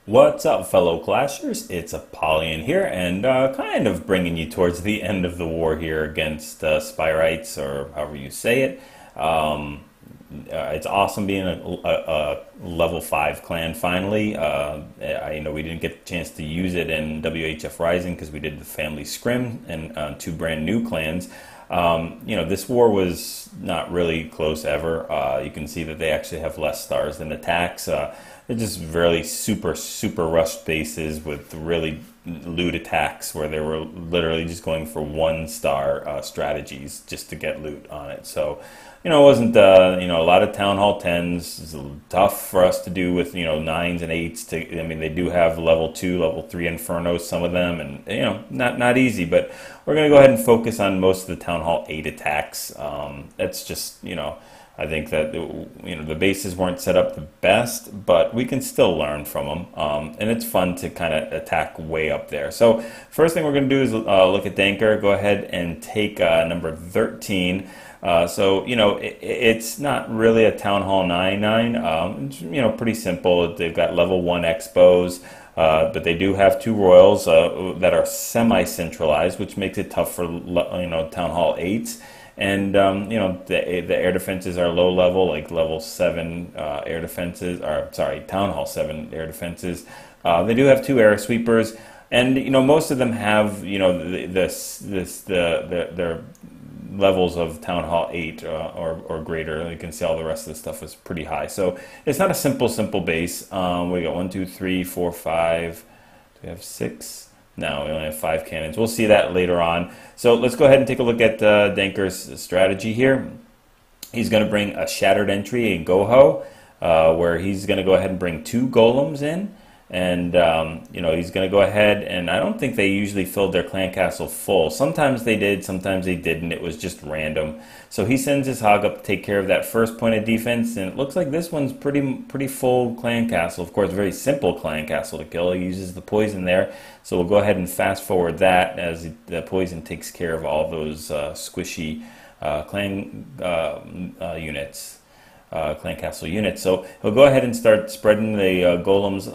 What's up, fellow Clashers? It's Apollyon here, and kind of bringing you towards the end of the war here against Spireites, or however you say it. It's awesome being a level 5 clan finally. I know we didn't get a chance to use it in WHF Rising because we did the family scrim and two brand new clans. This war was not really close ever. You can see that they actually have less stars than attacks. They're just really super rushed bases with really loot attacks where they were literally just going for 1-star strategies just to get loot on it. So, it wasn't, a lot of Town Hall 10s. It's tough for us to do with, 9s and 8s. I mean, they do have level 2, level 3 Infernos, some of them, and, not easy. But we're going to go ahead and focus on most of the Town Hall 8 attacks. That's just, I think that the bases weren't set up the best, but we can still learn from them, and it's fun to kind of attack way up there. So first thing we're going to do is look at Danker. Go ahead and take number 13. It's not really a Town Hall 9-9. It's pretty simple. They've got level 1 Expos. But they do have 2 Royals that are semi-centralized, which makes it tough for Town Hall 8s. And the air defenses are low level, like level 7 air defenses, or sorry, Town Hall 7 air defenses. They do have 2 air sweepers, and most of them have their levels of Town Hall 8 or greater. You can see all the rest of the stuff is pretty high. So it's not a simple base. We got 1, 2, 3, 4, 5. Do we have 6? No, we only have 5 cannons. We'll see that later on. So let's go ahead and take a look at Danker's strategy here. He's going to bring a shattered entry, a GoHo, where he's going to go ahead and bring 2 golems in. And, he's going to go ahead, and I don't think they usually filled their clan castle full. Sometimes they did, sometimes they didn't. It was just random. So he sends his hog up to take care of that first point of defense, and it looks like this one's pretty full clan castle. Of course, very simple clan castle to kill. He uses the poison there. So we'll go ahead and fast forward that as the poison takes care of all those squishy clan units. Clan castle units. So he'll go ahead and start spreading the golems,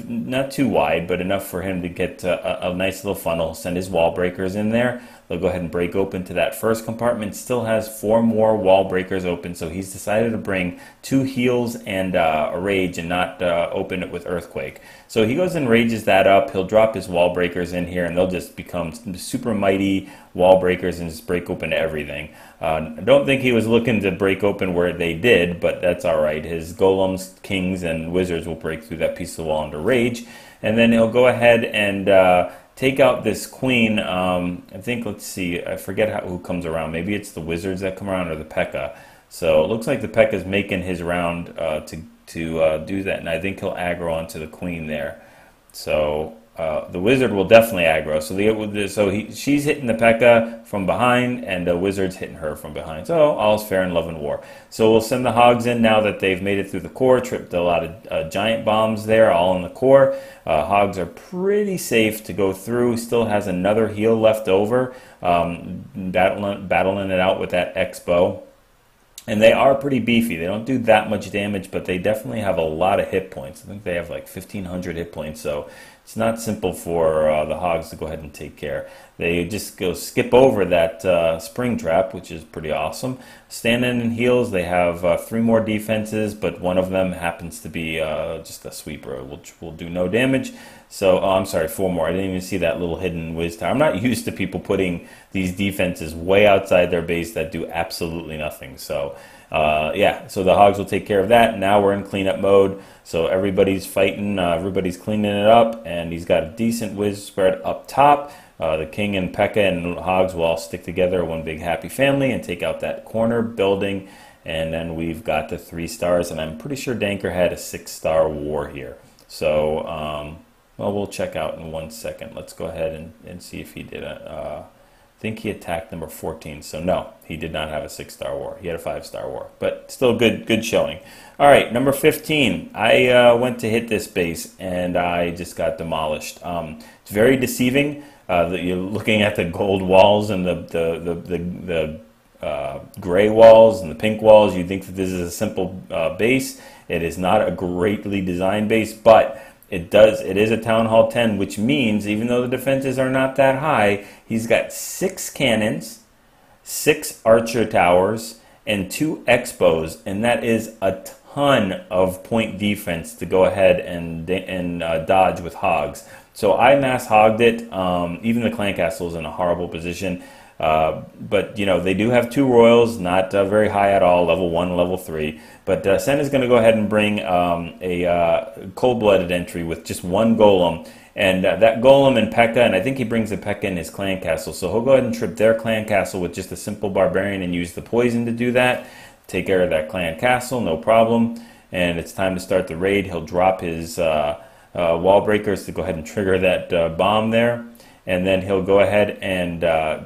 not too wide, but enough for him to get a nice little funnel. Send his wall breakers in there. They'll go ahead and break open to that first compartment. Still has 4 more wall breakers open, so he's decided to bring 2 heals and a rage and not open it with earthquake. So he goes and rages that up. He'll drop his wall breakers in here, and they'll just become super mighty wall breakers and just break open everything. I don't think he was looking to break open where they did, but that's all right. His golems, kings, and wizards will break through that piece of wall under rage, and then he'll go ahead and take out this queen. I think, let's see, I forget who comes around. Maybe it's the wizards that come around or the P.E.K.K.A. So it looks like the P.E.K.K.A. is making his round to do that, and I think he'll aggro onto the queen there. So the wizard will definitely aggro. So she's hitting the P.E.K.K.A. from behind, and the wizard's hitting her from behind. So all's fair in love and war. So we'll send the hogs in now that they've made it through the core. Tripped a lot of giant bombs there, all in the core. Hogs are pretty safe to go through. Still has another heal left over, battling it out with that X-bow. And they are pretty beefy. They don't do that much damage, but they definitely have a lot of hit points. I think they have like 1,500 hit points, so it's not simple for the hogs to go ahead and take care. They just go skip over that spring trap, which is pretty awesome. Standing in heals, they have 3 more defenses, but one of them happens to be just a sweeper, which will do no damage. So, I'm sorry, 4 more. I didn't even see that little hidden whiz tower. I'm not used to people putting these defenses way outside their base that do absolutely nothing. So, so the hogs will take care of that. Now we're in cleanup mode. So everybody's fighting, everybody's cleaning it up, and he's got a decent whiz spread up top. The king and P.E.K.K.A. and hogs will all stick together, one big happy family, and take out that corner building. And then we've got the 3 stars, and I'm pretty sure Danker had a 6-star war here. So, well, we'll check out in 1 second. Let's go ahead and see if he did it. I think he attacked number 14. So no, he did not have a 6-star war. He had a 5-star war, but still good showing. All right, number 15. I went to hit this base, and I just got demolished. It's very deceiving. You're looking at the gold walls and the gray walls and the pink walls. You think that this is a simple base. It is not a greatly designed base, but it does. It is a Town Hall 10, which means even though the defenses are not that high, he's got 6 cannons, 6 archer towers, and 2 expos, and that is a ton of point defense to go ahead and dodge with hogs. So I mass hogged it. Even the clan castle is in a horrible position. But, you know, they do have 2 royals, not very high at all, level 1, level 3. But Sen is going to go ahead and bring a cold-blooded entry with just 1 golem. And that golem and P.E.K.K.A., and I think he brings a P.E.K.K.A. in his clan castle. So he'll go ahead and trip their clan castle with just a simple barbarian and use the poison to do that. Take care of that clan castle, no problem. And it's time to start the raid. He'll drop his wall breakers to go ahead and trigger that bomb there. And then he'll go ahead and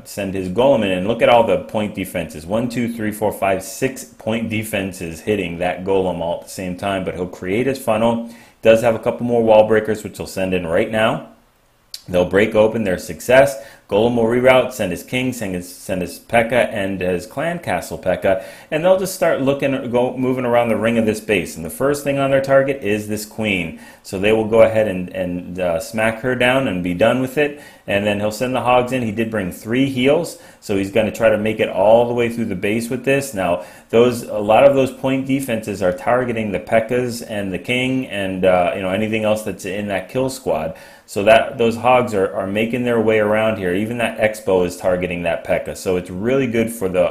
send his golem in. And look at all the point defenses. 1, 2, 3, 4, 5, 6 point defenses hitting that golem all at the same time. But he'll create his funnel. Does have a couple more wall breakers, which he'll send in right now. They'll break open their success. Golem will reroute, send his king, send his P.E.K.K.A. and his clan castle P.E.K.K.A. And they'll just start moving around the ring of this base. And the first thing on their target is this queen. So they will go ahead and smack her down and be done with it. And then he'll send the hogs in. He did bring 3 heals, so he's going to try to make it all the way through the base with this. Now, a lot of those point defenses are targeting the P.E.K.K.A.s and the king and you know, anything else that's in that kill squad. So that those hogs are making their way around here. Even that expo is targeting that P.E.K.K.A. So it's really good for the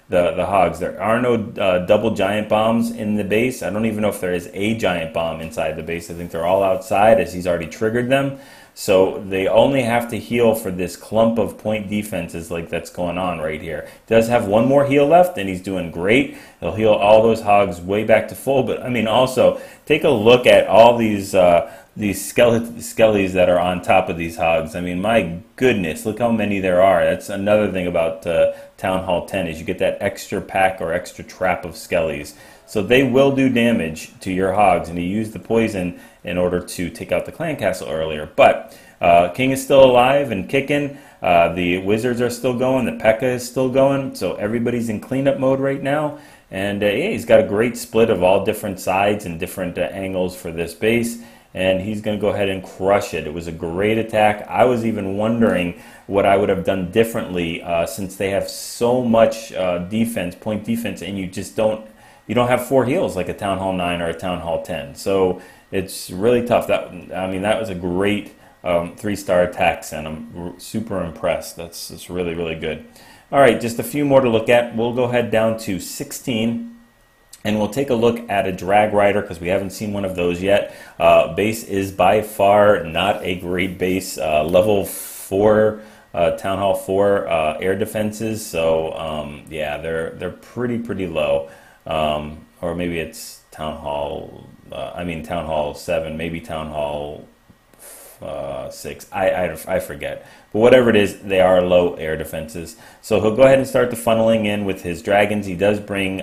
hogs. There are no double giant bombs in the base. I don't even know if there is a giant bomb inside the base. I think they're all outside as he's already triggered them. So they only have to heal for this clump of point defenses like that's going on right here. Does have 1 more heal left, and he's doing great. He'll heal all those hogs way back to full. But I mean, also take a look at all these skellies that are on top of these hogs. I mean, my goodness, look how many there are. That's another thing about Town Hall 10 is you get that extra pack or extra trap of skellies. So they will do damage to your hogs, and he used the poison in order to take out the clan castle earlier. But King is still alive and kicking. The wizards are still going. The P.E.K.K.A. is still going. So everybody's in cleanup mode right now. And yeah, he's got a great split of all different sides and different angles for this base. And he's going to go ahead and crush it. It was a great attack. I was even wondering what I would have done differently since they have so much defense, point defense, and you don't have 4 heals like a Town Hall 9 or a Town Hall 10. So it's really tough. That was a great 3-star attack, and I'm super impressed. That's really, really good. All right, just a few more to look at. We'll go ahead down to 16. And we'll take a look at a drag rider because we haven't seen one of those yet. Base is by far not a great base. Level 4, Town Hall 4 air defenses. So yeah, they're pretty low. Or maybe it's Town Hall. Town Hall 7. Maybe Town Hall 6. I forget. But whatever it is, they are low air defenses. So he'll go ahead and start the funneling in with his dragons. He does bring.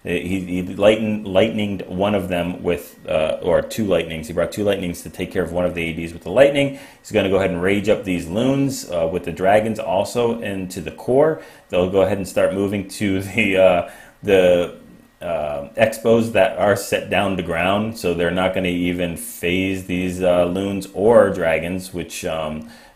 He lightninged one of them with, or 2 lightnings. He brought 2 lightnings to take care of one of the ADs with the lightning. He's going to go ahead and rage up these loons with the dragons also into the core. They'll go ahead and start moving to the expos that are set down to ground, so they're not going to even phase these loons or dragons, which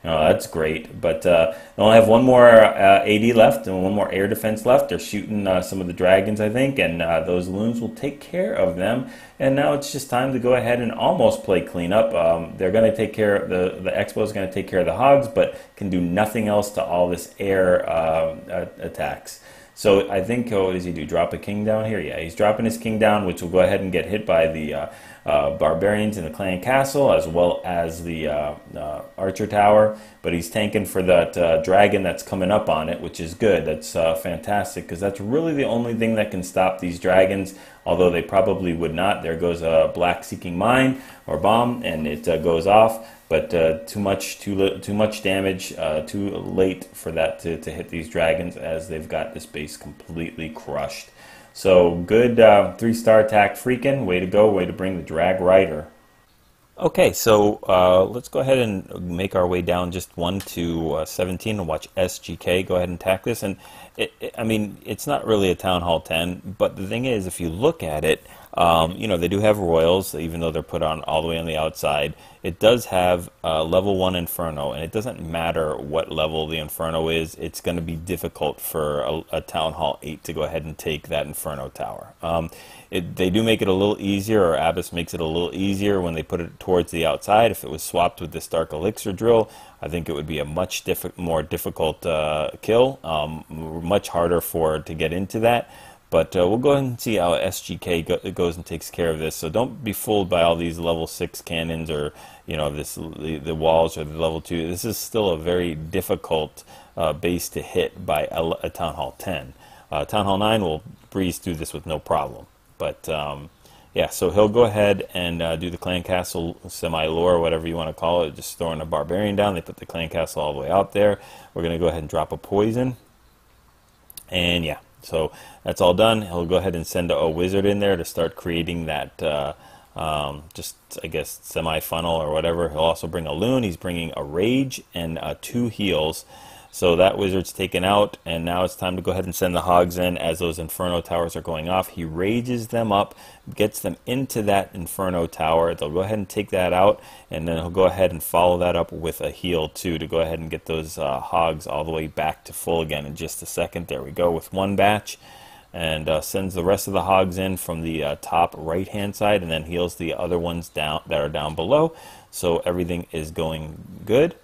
that's great. But they only have 1 more AD left and 1 more air defense left. They're shooting some of the dragons, I think, and those loons will take care of them. And now it's just time to go ahead and almost play cleanup. They're going to take care of the expo is going to take care of the hogs, but can do nothing else to all this air attacks. So I think, what does he do? Drop a king down here? Yeah, he's dropping his king down, which will go ahead and get hit by the barbarians in the clan castle, as well as the archer tower. But he's tanking for that dragon that's coming up on it, which is good. That's fantastic, because that's really the only thing that can stop these dragons, although they probably would not. There goes a black seeking mine or bomb, and it goes off. But too much damage, too late for that to hit these dragons, as they've got this base completely crushed. So good 3-star attack, freaking. Way to go, way to bring the drag rider. Okay, so let's go ahead and make our way down just 1 to 17 and watch SGK go ahead and attack this. And it's not really a Town Hall 10, but the thing is, if you look at it, You know, they do have royals, even though they're put on all the way on the outside. It does have level 1 Inferno, and it doesn't matter what level the Inferno is. It's going to be difficult for a Town Hall 8 to go ahead and take that Inferno tower. They do make it a little easier, or Abyss makes it a little easier when they put it towards the outside. If it was swapped with this Dark Elixir drill, I think it would be a much more difficult kill, much harder to get into that. But we'll go ahead and see how SGK goes and takes care of this. So don't be fooled by all these level 6 cannons, or you know, the walls, or the level 2. This is still a very difficult base to hit by a Town Hall 10. Town Hall 9 will breeze through this with no problem. But yeah, so he'll go ahead and do the clan castle semi-lore, whatever you want to call it, just throwing a barbarian down. They put the clan castle all the way out there. We're going to go ahead and drop a poison. And yeah, so that's all done. He'll go ahead and send a wizard in there to start creating that, just, I guess, semi-funnel or whatever. He'll also bring a loon. He's bringing a rage and 2 heals. So that wizard's taken out, and now it's time to go ahead and send the hogs in as those Inferno towers are going off. He rages them up, gets them into that Inferno tower. They'll go ahead and take that out, and then he'll go ahead and follow that up with a heal too, to go ahead and get those hogs all the way back to full again in just a second. There we go, with one batch. And sends the rest of the hogs in from the top right hand side, and then heals the other ones down that are down below. So everything is going good.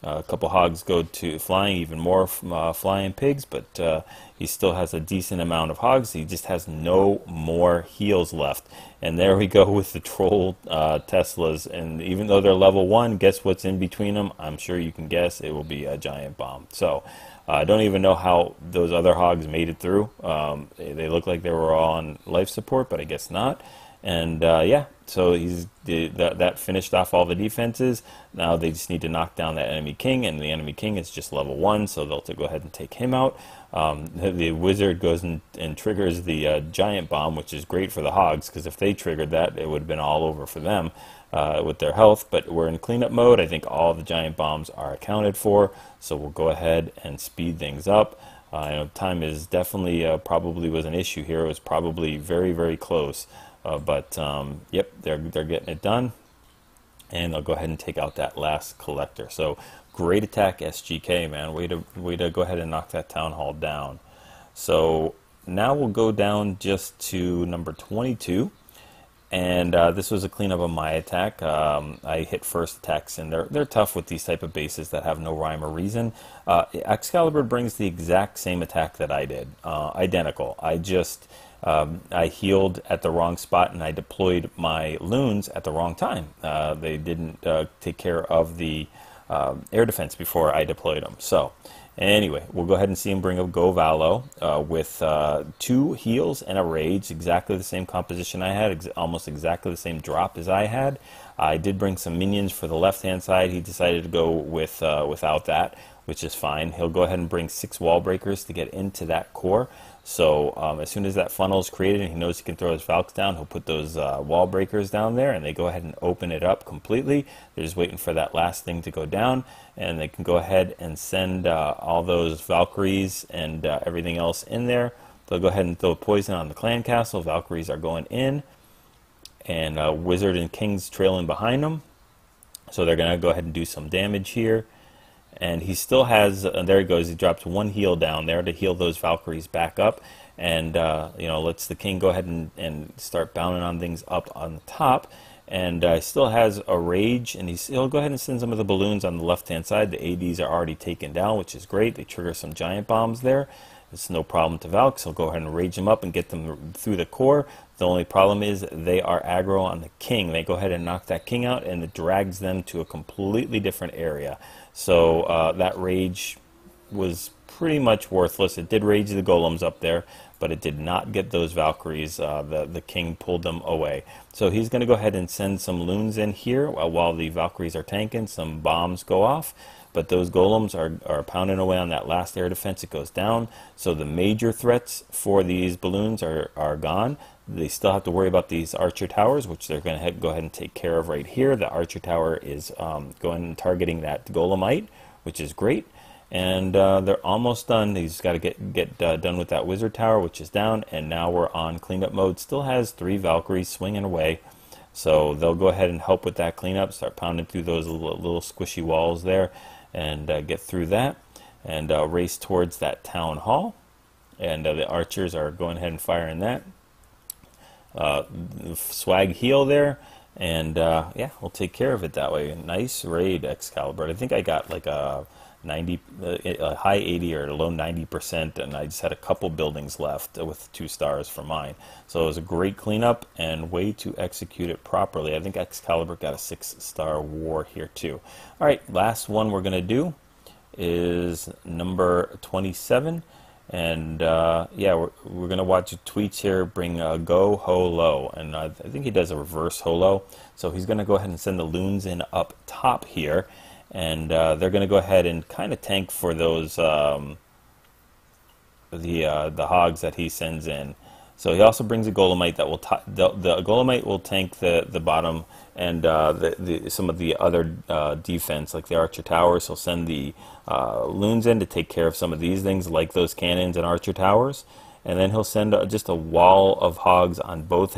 A couple hogs go to flying, even more flying pigs, but he still has a decent amount of hogs. He just has no more heals left. And there we go with the troll Teslas. And even though they're level 1, guess what's in between them? I'm sure you can guess. It will be a giant bomb. So I don't even know how those other hogs made it through. They look like they were all on life support, but I guess not. And yeah, so that finished off all the defenses. Now they just need to knock down that enemy king, and the enemy king is just level 1, so they'll go ahead and take him out. The wizard goes and triggers the giant bomb, which is great for the hogs, because if they triggered that, it would have been all over for them with their health. But we're in cleanup mode. I think all the giant bombs are accounted for, so we'll go ahead and speed things up. I know time is definitely probably was an issue here. It was probably very, very close. But yep, they're getting it done, and they'll go ahead and take out that last collector. So great attack, SGK, man. Way to go ahead and knock that town hall down. So now we'll go down just to number 22, and this was a cleanup of my attack. I hit first attacks, and they're tough with these type of bases that have no rhyme or reason. Excalibur brings the exact same attack that I did, identical. I healed at the wrong spot, and I deployed my loons at the wrong time. They didn't take care of the air defense before I deployed them. So anyway, we'll go ahead and see him bring up GoVaLo with 2 heals and a rage, exactly the same composition I had, almost exactly the same drop as I had. I did bring some minions for the left-hand side. He decided to go with without that, which is fine. He'll go ahead and bring 6 wall breakers to get into that core. So as soon as that funnel is created and he knows he can throw his Valks down, he'll put those wall breakers down there, and they go ahead and open it up completely. They're just waiting for that last thing to go down, and they can go ahead and send all those Valkyries and everything else in there. They'll go ahead and throw poison on the clan castle. Valkyries are going in, and Wizard and King's trailing behind them. So they're going to go ahead and do some damage here. And he still has, there he goes, he drops 1 heal down there to heal those Valkyries back up, and you know, lets the king go ahead and start bounding on things up on the top. And still has a rage, and he'll go ahead and send some of the balloons on the left hand side. The ADs are already taken down, which is great. They trigger some giant bombs there. It's no problem to Valks. He'll go ahead and rage them up and get them through the core. The only problem is they are aggro on the king. They go ahead and knock that king out, and it drags them to a completely different area. So that rage was pretty much worthless. It did rage the golems up there, but it did not get those Valkyries. The king pulled them away. So he's going to go ahead and send some loons in here while the Valkyries are tanking. Some bombs go off, but those golems are pounding away on that last air defense. It goes down. So the major threats for these balloons are gone. They still have to worry about these archer towers, which they're going to go ahead and take care of right here. The archer tower is going and targeting that golemite, which is great. And they're almost done. He's got to get done with that wizard tower, which is down, and now we're on cleanup mode. Still has 3 Valkyries swinging away, so they'll go ahead and help with that cleanup, start pounding through those little squishy walls there, and get through that, and race towards that town hall. And the archers are going ahead and firing that. Swag heal there, and yeah, we'll take care of it that way. Nice raid, Excalibur. I think I got like a high 80 or low 90%, and I just had a couple buildings left with 2 stars for mine. So it was a great cleanup and way to execute it properly. I think Excalibur got a 6-star war here too. All right, last one we're gonna do is number 27. And yeah, we're going to watch tweets here, bring GoHoLo, and I think he does a reverse holo. So he's going to go ahead and send the loons in up top here, and they're going to go ahead and kind of tank for those the hogs that he sends in. So he also brings a Golemite that will the Golemite will tank the bottom and some of the other defense, like the archer towers. He'll send the loons in to take care of some of these things, like those cannons and archer towers. And then he'll send just a wall of hogs on both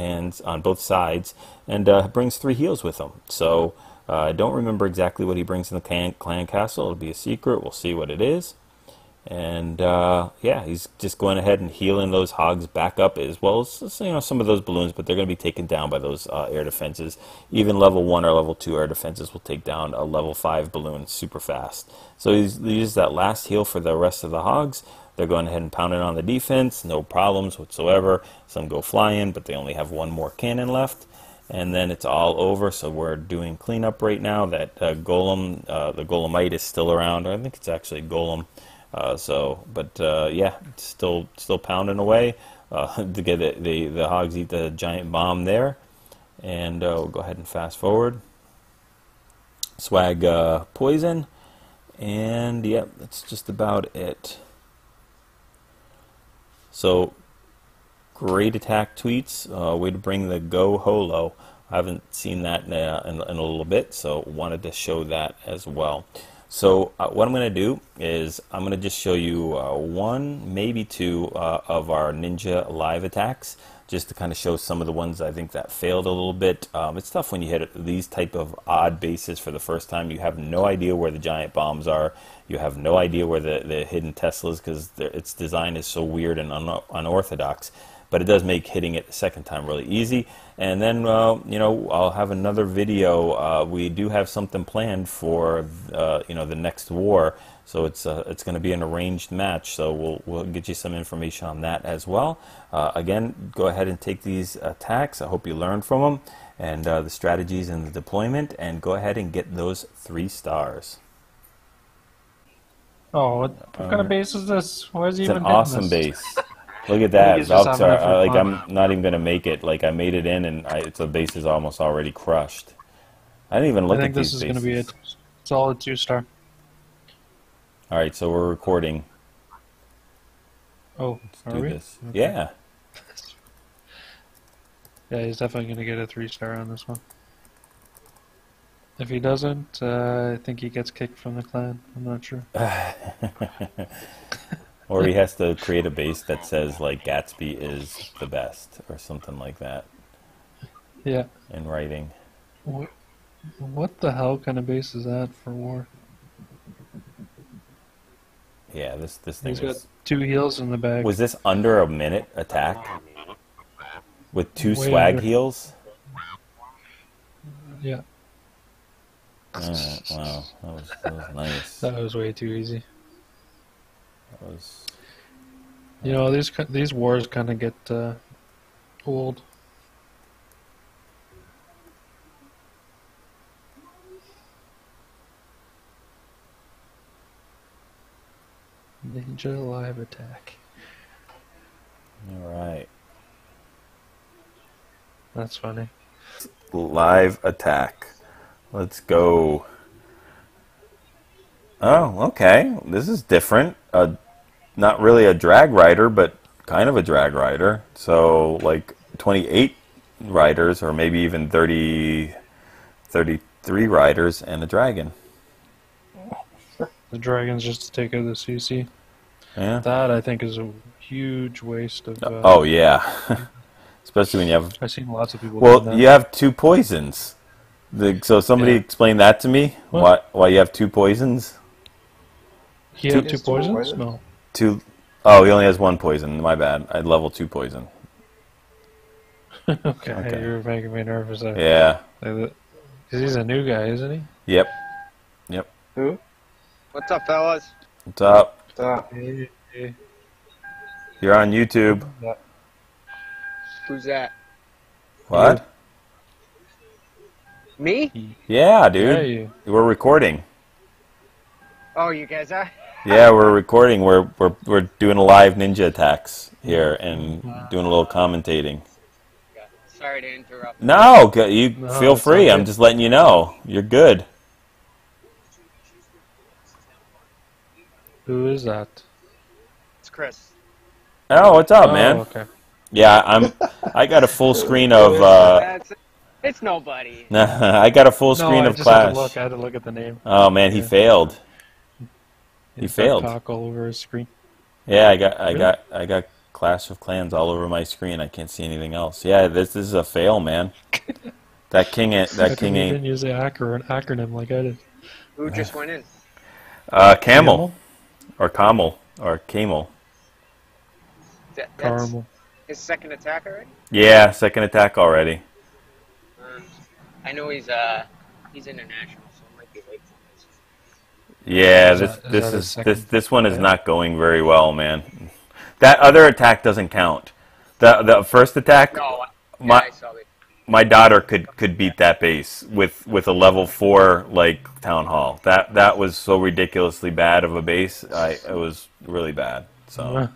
sides, and brings 3 heals with him. So I don't remember exactly what he brings in the clan castle. It'll be a secret. We'll see what it is. And yeah, he's just going ahead and healing those hogs back up, as well as, you know, some of those balloons, but they're going to be taken down by those air defenses. Even level 1 or level 2 air defenses will take down a level 5 balloon super fast. So he's used that last heal for the rest of the hogs. They're going ahead and pounding on the defense, no problems whatsoever. Some go flying, but they only have 1 more cannon left. And then it's all over, so we're doing cleanup right now. That golem, the Golemite is still around. I think it's actually golem. Yeah, it's still pounding away to get it. The hogs eat the giant bomb there, and we'll go ahead and fast forward. Swag poison, and yeah, that's just about it. So great attack tweets. Way to bring the GoHoLo. I haven't seen that in a little bit, so wanted to show that as well. So what I'm going to do is I'm going to just show you 1, maybe 2 of our ninja live attacks, just to kind of show some of the ones I think that failed a little bit. It's tough when you hit these type of odd bases for the first time. You have no idea where the giant bombs are. You have no idea where the hidden Teslas, because its design is so weird and unorthodox. But it does make hitting it the second time really easy. And then, you know, I'll have another video. We do have something planned for, you know, the next war. So it's going to be an arranged match. So we'll get you some information on that as well. Again, go ahead and take these attacks. I hope you learned from them, and the strategies and the deployment. And go ahead and get those 3 stars. Oh, what kind of base is this? Why is he even It's an awesome base. Look at that. Valks are, like, I'm not even going to make it. Like, I made it in, and the base is almost already crushed. I didn't even look at these bases. I think this is going to be a solid 2-star. All right, so we're recording. Oh, Let's do this. Okay. Yeah. Yeah, he's definitely going to get a 3-star on this one. If he doesn't, I think he gets kicked from the clan. I'm not sure. Or he has to create a base that says, like, Gatsby is the best, or something like that. Yeah. In writing. What the hell kind of base is that for war? Yeah, this thing He's got 2 heals in the bag. Was this under a minute attack? With 2 swag heals? Yeah. Wow, that was nice. That was way too easy. That was... You know, these wars kind of get old. Ninja live attack. Alright. That's funny. Live attack. Let's go. Oh, okay. This is different. Not really a drag rider, but kind of a drag rider. So, like 28 riders, or maybe even 33 riders, and a dragon. the dragons just to take out the CC. Yeah. That I think is a huge waste of. Oh yeah, especially when you have. I've seen lots of people doing Well, that. you have 2 poisons. So somebody Yeah. explain that to me. What? Why you have 2 poisons? He had Two two poisons? poisons? No. 2. Oh, he only has 1 poison. My bad. I had level 2 poison. Okay, you're making me nervous there. Yeah. Because he's a new guy, isn't he? Yep. Yep. Who? What's up, fellas? What's up? Hey. You're on YouTube. Who's that? What? Me? Yeah, Yeah, dude. you. We're recording. Oh, you guys are? Yeah, we're recording. We're doing a live ninja attacks here and doing a little commentating. Sorry to interrupt. No, you No, feel it's free. all I'm good. just letting you know. You're good. Who is that? It's Chris. Oh, what's up, Oh, man? okay. Yeah, I got a full screen of It's nobody. I got a full No, screen I of just had to Clash. look. I had to look at the name. Oh man, he Yeah. failed. He It's failed. got cock all over his screen. Yeah, I got Clash of Clans all over my screen. I can't see anything else. Yeah, this is a fail, man. That king How come you ain't didn't use the acronym like I did? Who just went in? Camel or Camel or Camel. That's Caramel. his second attack already? Yeah, second attack already. I know he's international, so it might be late for this. Yeah, Is that his second this one is attack? not going very well, man. That other attack doesn't count. The first attack, No, my I saw it. my daughter could beat that base with a level 4 like town hall. That was so ridiculously bad of a base. It was really bad. So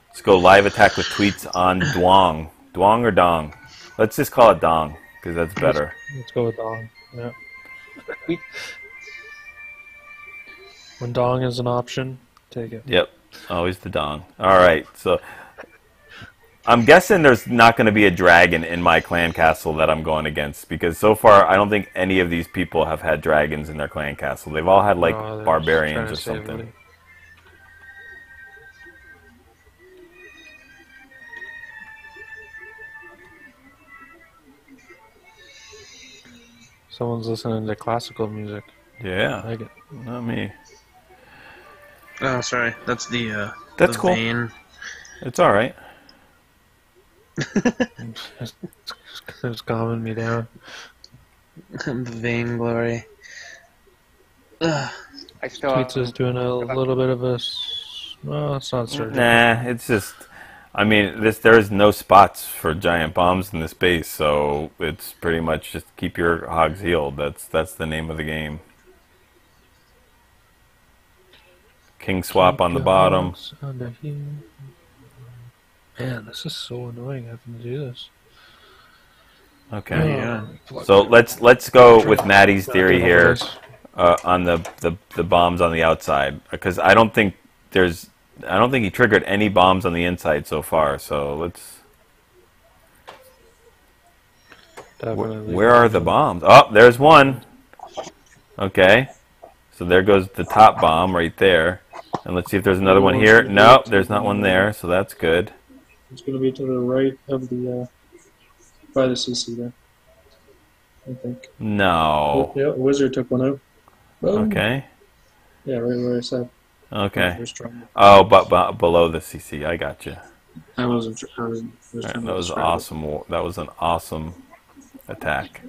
let's go live attack with tweets on Dwong. Dwong or Dong? Let's just call it Dong because that's better. Let's go with Dong. Yeah. When Dong is an option, take it. Yep, always the Dong. All right, so I'm guessing there's not going to be a dragon in my clan castle that I'm going against because so far I don't think any of these people have had dragons in their clan castle. They've all had like No, they're just barbarians trying or to save something. money. Someone's listening to classical music. I Yeah, like it. not me. Oh, sorry. That's the That's the cool. vein. It's all right. It's calming me down. The vein glory. Ugh. I still Tweets is doing a little bit of a. Well, it's not surgery. Nah, it's just. I mean, there is no spots for giant bombs in this base, so it's pretty much just keep your hogs healed. That's the name of the game. King swap on the bottom. Man, this is so annoying having to do this. Okay. Yeah. So let's go with Maddie's theory here on the bombs on the outside because I don't think he triggered any bombs on the inside so far. So let's. Definitely. Where are the bombs? Oh, there's one. Okay. So there goes the top bomb right there. And let's see if there's another one here. No, there's not one there, so that's good. It's going to be to the right of the, by the CC there, I think. No. Yeah, Wizard took one out. Boom. Okay. Yeah, right where I said. Okay. First try. Oh, but below the CC. I got you. I wasn't. I was That was awesome. That was an awesome attack.